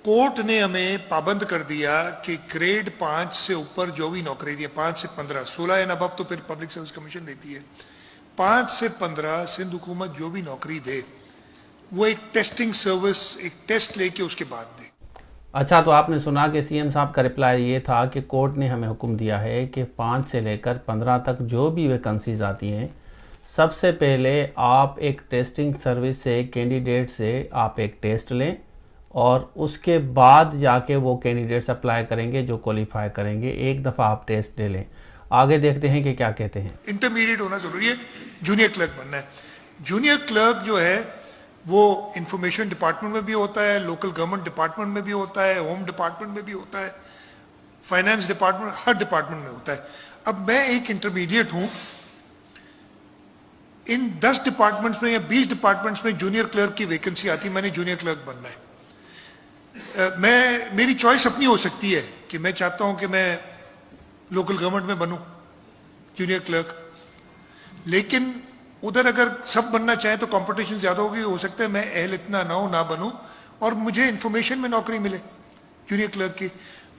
Court ने हमें पाबंद कर दिया कि ग्रेड 5 से ऊपर जो भी नौकरी दी, 5 से 15, 16 एंड अबव तो फिर पब्लिक सर्विस कमीशन देती है, 5 से 15 सिंध हुकूमत जो भी नौकरी दे वो एक टेस्टिंग सर्विस, एक टेस्ट लेके उसके बाद दे। अच्छा, तो आपने सुना कि सीएम साहब का रिप्लाई ये था कि कोर्ट ने हमें हुक्म दिया है कि 5 से लेकर 15 तक जो भी वैकेंसीज आती हैं, सबसे पहले आप एक टेस्टिंग सर्विस से, कैंडिडेट से आप एक टेस्ट लें और उसके बाद जाके वो कैंडिडेट्स अप्लाई करेंगे जो क्वालिफाई करेंगे। एक दफ़ा आप टेस्ट ले लें। आगे देखते हैं कि क्या कहते हैं। इंटरमीडिएट होना जरूरी है, जूनियर क्लर्क बनना है। जूनियर क्लर्क जो है वो इंफॉर्मेशन डिपार्टमेंट में भी होता है, लोकल गवर्नमेंट डिपार्टमेंट में भी होता है, होम डिपार्टमेंट में भी होता है, फाइनेंस डिपार्टमेंट, हर डिपार्टमेंट में होता है। अब मैं एक इंटरमीडिएट हूं, इन 10 डिपार्टमेंट्स में या 20 डिपार्टमेंट्स में जूनियर क्लर्क की वैकेंसी आती, मैंने जूनियर क्लर्क बनना है। मेरी चॉइस अपनी हो सकती है कि मैं चाहता हूं कि मैं लोकल गवर्नमेंट में बनूं जूनियर क्लर्क, लेकिन उधर अगर सब बनना चाहे तो कंपटीशन ज्यादा होगी, हो सकता है मैं अहल इतना ना हो, ना बनूं और मुझे इंफॉर्मेशन में नौकरी मिले जूनियर क्लर्क की।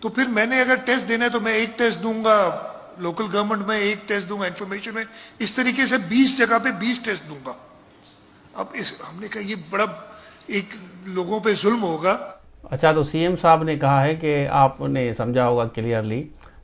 तो फिर मैंने अगर टेस्ट देना है तो मैं एक टेस्ट दूंगा लोकल गवर्नमेंट में, एक टेस्ट दूंगा इंफॉर्मेशन में, इस तरीके से 20 जगह पे 20 टेस्ट दूंगा। अब हमने कहा ये बड़ा एक लोगों पे जुल्म होगा। अच्छा, तो सीएम साहब ने कहा है कि आपने समझा होगा क्लियरली,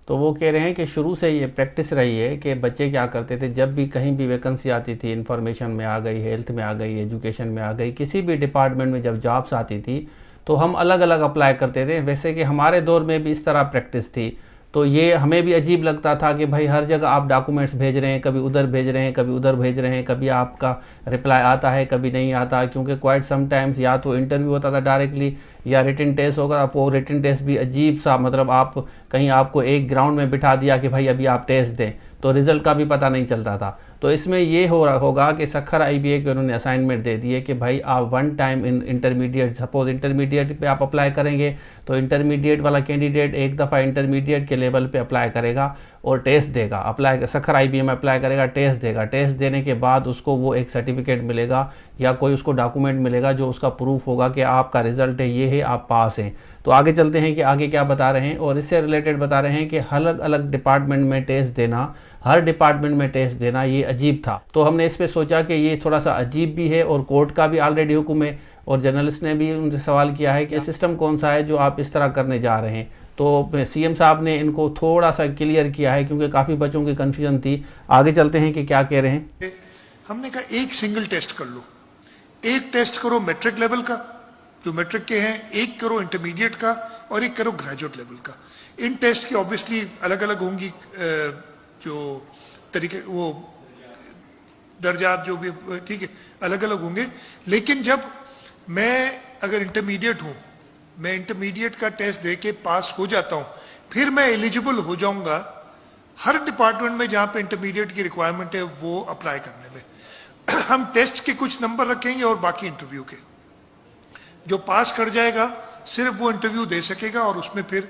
तो वो कह रहे हैं कि शुरू से ये प्रैक्टिस रही है कि बच्चे क्या करते थे, जब भी कहीं भी वैकेंसी आती थी, इंफॉर्मेशन में आ गई, हेल्थ में आ गई, एजुकेशन में आ गई, किसी भी डिपार्टमेंट में जब जॉब्स आती थी तो हम अलग अलग अप्लाई करते थे। वैसे कि हमारे दौर में भी इस तरह प्रैक्टिस थी, तो ये हमें भी अजीब लगता था कि भाई हर जगह आप डॉक्यूमेंट्स भेज रहे हैं, कभी उधर भेज रहे हैं, कभी उधर भेज रहे हैं, कभी आपका रिप्लाई आता है, कभी नहीं आता, क्योंकि क्वाइट समटाइम्स या तो इंटरव्यू होता था डायरेक्टली या रिटन टेस्ट होगा। वो रिटन टेस्ट भी अजीब सा, मतलब आप कहीं आपको एक ग्राउंड में बिठा दिया कि भाई अभी आप टेस्ट दें, तो रिजल्ट का भी पता नहीं चलता था। तो इसमें ये होगा कि सखर आईबीए के उन्होंने असाइनमेंट दे दी है कि भाई आप one time in intermediate, suppose intermediate पे आप अप्लाई करेंगे तो इंटरमीडिएट वाला कैंडिडेट एक दफ़ा इंटरमीडिएट के लेवल पे अप्लाई करेगा और टेस्ट देगा, अप्लाई सखर आईबीए में अप्लाई करेगा, टेस्ट देगा, टेस्ट देने के बाद उसको वो एक सर्टिफिकेट मिलेगा या कोई उसको डॉक्यूमेंट मिलेगा जो उसका प्रूफ होगा कि आपका रिजल्ट है, ये है, आप पास हैं। तो आगे चलते हैं कि आगे क्या बता रहे हैं, और इससे रिलेटेड बता रहे हैं कि अलग अलग डिपार्टमेंट में टेस्ट देना, हर डिपार्टमेंट में टेस्ट देना, ये अजीब था। तो हमने इस पर सोचा कि ये थोड़ा सा अजीब भी है और कोर्ट का भी ऑलरेडी हुक्म है और जर्नलिस्ट ने भी उनसे सवाल किया है कि सिस्टम कौन सा है जो आप इस तरह करने जा रहे हैं। तो सीएम साहब ने इनको थोड़ा सा क्लियर किया है क्योंकि काफ़ी बच्चों की कन्फ्यूजन थी। आगे चलते हैं कि क्या कह रहे हैं। हमने कहा एक सिंगल टेस्ट कर लो, एक टेस्ट करो मैट्रिक लेवल का जो मैट्रिक के हैं, एक करो इंटरमीडिएट का और एक करो ग्रेजुएट लेवल का। इन टेस्ट की ऑब्वियसली अलग अलग होंगी जो तरीके, वो दर्जात जो भी, ठीक है, अलग अलग होंगे। लेकिन जब मैं अगर इंटरमीडिएट हूं, मैं इंटरमीडिएट का टेस्ट दे के पास हो जाता हूं, फिर मैं एलिजिबल हो जाऊंगा हर डिपार्टमेंट में जहां पे इंटरमीडिएट की रिक्वायरमेंट है वो अप्लाई करने में। हम टेस्ट के कुछ नंबर रखेंगे और बाकी इंटरव्यू के, जो पास कर जाएगा सिर्फ वो इंटरव्यू दे सकेगा और उसमें फिर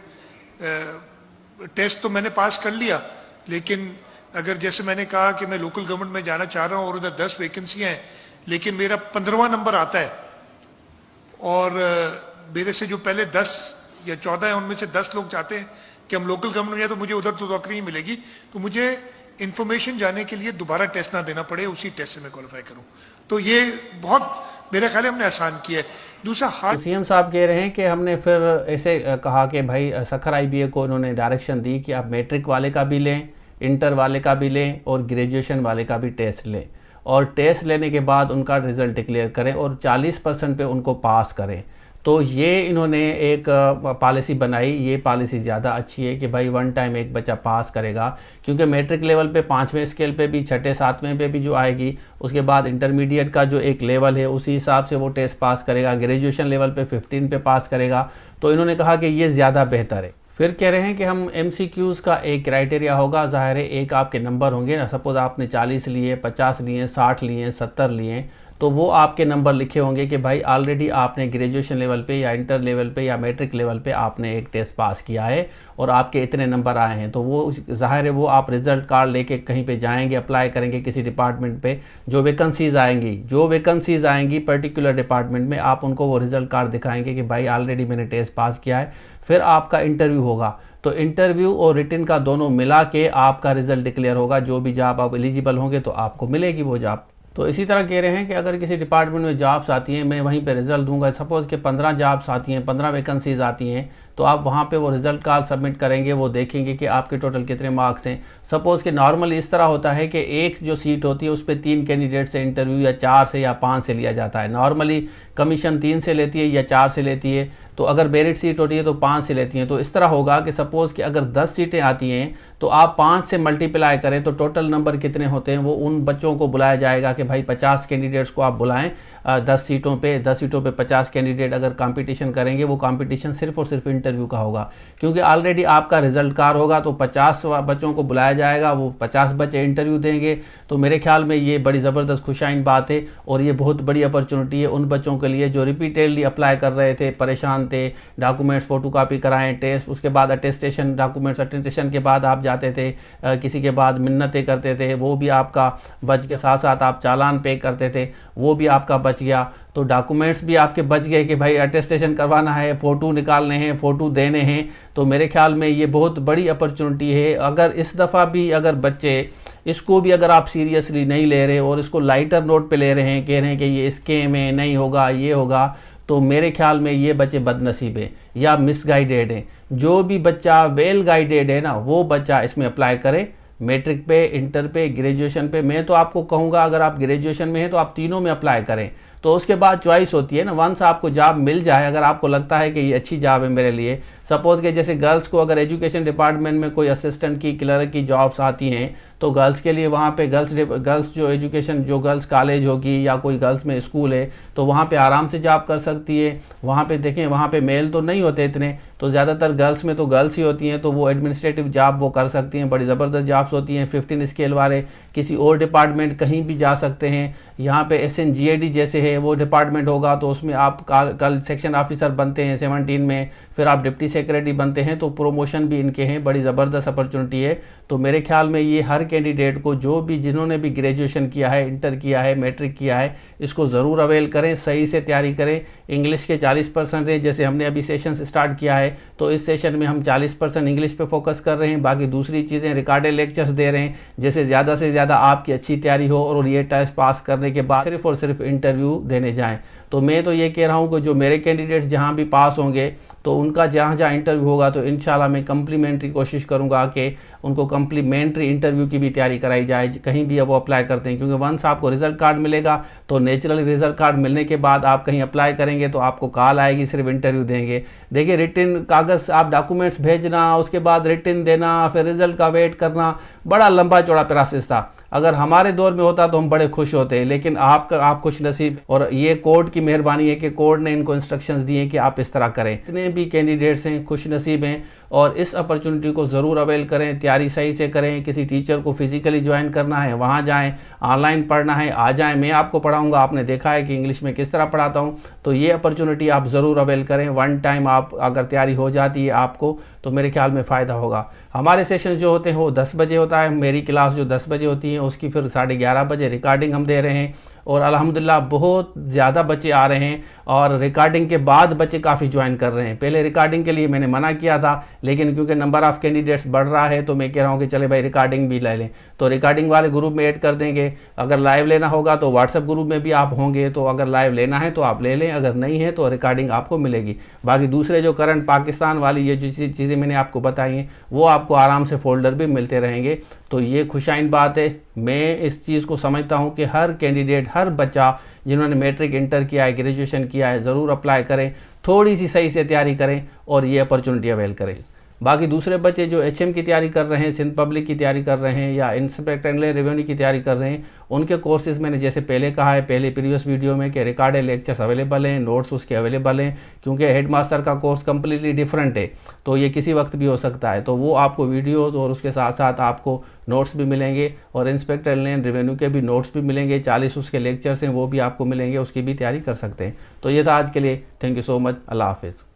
टेस्ट तो मैंने पास कर लिया, लेकिन अगर जैसे मैंने कहा कि मैं लोकल गवर्नमेंट में जाना चाह रहा हूं और उधर 10 वैकेंसियां हैं, लेकिन मेरा 15वां नंबर आता है और मेरे से जो पहले 10 या 14 है उनमें से 10 लोग चाहते हैं कि हम लोकल गवर्नमेंट में जाए, तो मुझे उधर तो नौकरी नहीं मिलेगी, तो मुझे इंफॉर्मेशन जाने के लिए दोबारा टेस्ट ना देना पड़े, उसी टेस्ट से मैं क्वालिफाई करूं। तो ये बहुत मेरे ख्याल हमने आसान किया है। दूसरा सीएम साहब कह रहे हैं कि हमने फिर ऐसे कहा कि भाई सखर आईबीए को उन्होंने डायरेक्शन दी कि आप मैट्रिक वाले का भी लें, इंटर वाले का भी लें और ग्रेजुएशन वाले का भी टेस्ट लें, और टेस्ट लेने के बाद उनका रिजल्ट डिक्लेयर करें और 40% पे उनको पास करें। तो ये इन्होंने एक पॉलिसी बनाई। ये पॉलिसी ज़्यादा अच्छी है कि भाई वन टाइम एक बच्चा पास करेगा, क्योंकि मैट्रिक लेवल पे 5वें स्केल पे भी, 6ठे 7वें पे भी जो आएगी, उसके बाद इंटरमीडिएट का जो एक लेवल है उसी हिसाब से वो टेस्ट पास करेगा, ग्रेजुएशन लेवल पे 15 पे पास करेगा। तो इन्होंने कहा कि ये ज़्यादा बेहतर है। फिर कह रहे हैं कि हम MCQs का एक क्राइटेरिया होगा, ज़ाहिर है एक आपके नंबर होंगे ना, सपोज आपने 40 लिए, 50 लिए, 60 लिए, 70 लिए, तो वो आपके नंबर लिखे होंगे कि भाई ऑलरेडी आपने ग्रेजुएशन लेवल पे या इंटर लेवल पे या मैट्रिक लेवल पे आपने एक टेस्ट पास किया है और आपके इतने नंबर आए हैं। तो वो ज़ाहिर है वो आप रिज़ल्ट कार्ड लेके कहीं पे जाएंगे, अप्लाई करेंगे किसी डिपार्टमेंट पे, जो वैकेंसीज़ आएंगी पर्टिकुलर डिपार्टमेंट में, आप उनको वो रिज़ल्ट कार्ड दिखाएंगे कि भाई ऑलरेडी मैंने टेस्ट पास किया है। फिर आपका इंटरव्यू होगा, तो इंटरव्यू और रिटन का दोनों मिला के आपका रिजल्ट डिक्लेयर होगा। जो भी जॉब आप एलिजिबल होंगे तो आपको मिलेगी वो जॉब। तो इसी तरह कह रहे हैं कि अगर किसी डिपार्टमेंट में जॉब्स आती हैं, मैं वहीं पे रिजल्ट दूंगा, सपोज़ कि 15 जॉब्स आती हैं, 15 वैकेंसीज आती हैं, तो आप वहाँ पे वो रिजल्ट कार्ड सबमिट करेंगे, वो देखेंगे कि आपके टोटल कितने मार्क्स हैं। सपोज़ कि नॉर्मली इस तरह होता है कि एक जो सीट होती है उस पर 3 कैंडिडेट से इंटरव्यू या 4 से या 5 से लिया जाता है। नॉर्मली कमीशन 3 से लेती है या 4 से लेती है, तो अगर मेरिट सीट होती है तो 5 से लेती हैं। तो इस तरह होगा कि सपोज़ कि अगर 10 सीटें आती हैं तो आप 5 से मल्टीप्लाई करें तो टोटल नंबर कितने होते हैं, वो उन बच्चों को बुलाया जाएगा कि भाई 50 कैंडिडेट्स को आप बुलाएं 10 सीटों पे 50 कैंडिडेट अगर कंपटीशन करेंगे, वो कंपटीशन सिर्फ और सिर्फ इंटरव्यू का होगा, क्योंकि ऑलरेडी आपका रिजल्ट कार्ड होगा। तो 50 बच्चों को बुलाया जाएगा, वो 50 बच्चे इंटरव्यू देंगे। तो मेरे ख्याल में ये बड़ी ज़बरदस्त खुशाइन बात है और ये बहुत बड़ी अपॉर्चुनिटी है उन बच्चों के लिए जो रिपीटेडली अप्लाई कर रहे थे, परेशान थे, डॉक्यूमेंट्स फोटोकॉपी कराएं, टेस्ट, उसके बाद अटेस्टेशन, डॉक्यूमेंट्स अटेस्टेशन के बाद आप जाते थे किसी के बाद मिन्नतें करते थे, वो भी आपका बच के, साथ साथ आप चालान पे करते थे, वो भी आपका बच गया। तो डॉक्यूमेंट्स भी आपके बच गए कि भाई अटेस्टेशन करवाना है, फ़ोटो निकालने हैं, फ़ोटो देने हैं। तो मेरे ख्याल में ये बहुत बड़ी अपॉर्चुनिटी है। अगर इस दफ़ा भी अगर बच्चे इसको भी अगर आप सीरियसली नहीं ले रहे और इसको लाइटर नोट पे ले रहे हैं, कह रहे हैं कि ये स्कैम है, नहीं होगा, ये होगा, तो मेरे ख्याल में ये बच्चे बदनसीब हैं या मिसगाइडेड हैं। जो भी बच्चा वेल गाइडेड है ना, वो बच्चा इसमें अप्लाई करे, मैट्रिक पे, इंटर पे, ग्रेजुएशन पे। मैं तो आपको कहूँगा अगर आप ग्रेजुएशन में हैं तो आप तीनों में अप्लाई करें। तो उसके बाद चॉइस होती है ना, वंस आपको जॉब मिल जाए, अगर आपको लगता है कि ये अच्छी जॉब है मेरे लिए, सपोज़ कि जैसे गर्ल्स को अगर एजुकेशन डिपार्टमेंट में कोई असिस्टेंट की, क्लर्क की जॉब्स आती हैं, तो गर्ल्स के लिए वहाँ पे गर्ल्स जो एजुकेशन, जो गर्ल्स कॉलेज होगी या कोई गर्ल्स में स्कूल है, तो वहाँ पे आराम से जॉब कर सकती है। वहाँ पे देखें, वहाँ पे मेल तो नहीं होते इतने, तो ज़्यादातर गर्ल्स में तो गर्ल्स ही होती हैं, तो वो एडमिनिस्ट्रेटिव जॉब वो कर सकती हैं। बड़ी ज़बरदस्त जॉब्स होती हैं। 15 स्केल वाले किसी और डिपार्टमेंट कहीं भी जा सकते हैं। यहाँ पे SNGAD जैसे है वो डिपार्टमेंट होगा, तो उसमें आप कल सेक्शन ऑफिसर बनते हैं 17 में, फिर आप डिप्टी सेक्रेटरी बनते हैं, तो प्रोमोशन भी इनके हैं। बड़ी ज़बरदस्त अपॉर्चुनिटी है। तो मेरे ख्याल में ये हर कैंडिडेट को, जो भी जिन्होंने भी ग्रेजुएशन किया है, इंटर किया है, मैट्रिक किया है, इसको ज़रूर अवेल करें, सही से तैयारी करें। इंग्लिश के 40% है, जैसे हमने अभी सेशन स्टार्ट किया है, तो इस सेशन में हम 40% इंग्लिश पे फोकस कर रहे हैं, बाकी दूसरी चीज़ें रिकॉर्डेड लेक्चर्स दे रहे हैं, जैसे ज़्यादा से ज़्यादा आपकी अच्छी तैयारी हो और ये टेस्ट पास करने के बाद सिर्फ और सिर्फ इंटरव्यू देने जाएँ। तो मैं तो ये कह रहा हूँ कि जो मेरे कैंडिडेट्स जहाँ भी पास होंगे, तो उनका जहाँ जहाँ इंटरव्यू होगा, तो इंशाल्लाह मैं कम्प्लीमेंट्री कोशिश करूँगा कि उनको कम्प्लीमेंट्री इंटरव्यू की भी तैयारी कराई जाए, कहीं भी वो अप्लाई करते हैं। क्योंकि वंस आपको रिजल्ट कार्ड मिलेगा, तो नेचुरली रिजल्ट कार्ड मिलने के बाद आप कहीं अप्लाई करेंगे तो आपको कॉल आएगी, सिर्फ इंटरव्यू देंगे। देखिए, रिटन कागज़ आप डॉक्यूमेंट्स भेजना, उसके बाद रिटन देना, फिर रिजल्ट का वेट करना, बड़ा लंबा चौड़ा प्रोसेस था। अगर हमारे दौर में होता तो हम बड़े खुश होते, लेकिन आप खुश नसीब, और ये कोर्ट की मेहरबानी है कि कोर्ट ने इनको इंस्ट्रक्शंस दिए कि आप इस तरह करें। इतने भी कैंडिडेट्स हैं खुश नसीब हैं, और इस अपॉर्चुनिटी को ज़रूर अवेल करें, तैयारी सही से करें। किसी टीचर को फिजिकली ज्वाइन करना है, वहाँ जाएँ, ऑनलाइन पढ़ना है, आ जाएँ, मैं आपको पढ़ाऊँगा। आपने देखा है कि इंग्लिश में किस तरह पढ़ाता हूँ, तो ये अपॉर्चुनिटी आप ज़रूर अवेल करें। वन टाइम आप अगर तैयारी हो जाती है आपको, तो मेरे ख्याल में फ़ायदा होगा। हमारे सेशन जो होते हैं वो 10 बजे होता है, मेरी क्लास जो 10 बजे होती है, उसकी फिर 11:30 बजे रिकॉर्डिंग हम दे रहे हैं। और अल्हम्दुलिल्लाह बहुत ज़्यादा बच्चे आ रहे हैं, और रिकॉर्डिंग के बाद बच्चे काफ़ी ज्वाइन कर रहे हैं। पहले रिकॉर्डिंग के लिए मैंने मना किया था, लेकिन क्योंकि नंबर ऑफ़ कैंडिडेट्स बढ़ रहा है, तो मैं कह रहा हूँ कि चले भाई रिकॉर्डिंग भी ले लें। तो रिकॉर्डिंग वाले ग्रुप में ऐड कर देंगे। अगर लाइव लेना होगा तो व्हाट्सएप ग्रुप में भी आप होंगे, तो अगर लाइव लेना है तो आप ले लें, अगर नहीं है तो रिकॉर्डिंग आपको मिलेगी। बाकी दूसरे जो करंट पाकिस्तान वाली ये जो चीज़ें मैंने आपको बताई हैं, वो आपको आराम से फ़ोल्डर भी मिलते रहेंगे। तो ये खुशाइन बात है। मैं इस चीज़ को समझता हूँ कि हर कैंडिडेट, हर बच्चा जिन्होंने मैट्रिक, इंटर किया है, ग्रेजुएशन किया है, ज़रूर अप्लाई करें, थोड़ी सी सही से तैयारी करें और ये अपॉर्चुनिटी अवेल करें। बाकी दूसरे बच्चे जो HM की तैयारी कर रहे हैं, सिंध पब्लिक की तैयारी कर रहे हैं या इंस्पेक्टर इनलैंड रेवेन्यू की तैयारी कर रहे हैं, उनके कोर्सेज मैंने जैसे पहले कहा है पहले प्रीवियस वीडियो में कि रिकॉर्डेड लेक्चर्स अवेलेबल हैं, नोट्स उसके अवेलेबल हैं, क्योंकि हेडमास्टर का कोर्स कम्प्लीटली डिफरेंट है तो ये किसी वक्त भी हो सकता है। तो वो आपको वीडियोज़ और उसके साथ साथ आपको नोट्स भी मिलेंगे और इंस्पेक्टर इनलैंड रेवेन्यू के भी नोट्स भी मिलेंगे, 40 उसके लेक्चर्स हैं वो भी आपको मिलेंगे, उसकी भी तैयारी कर सकते हैं। तो ये था आज के लिए। Thank you so much. अल्लाह हाफिज़।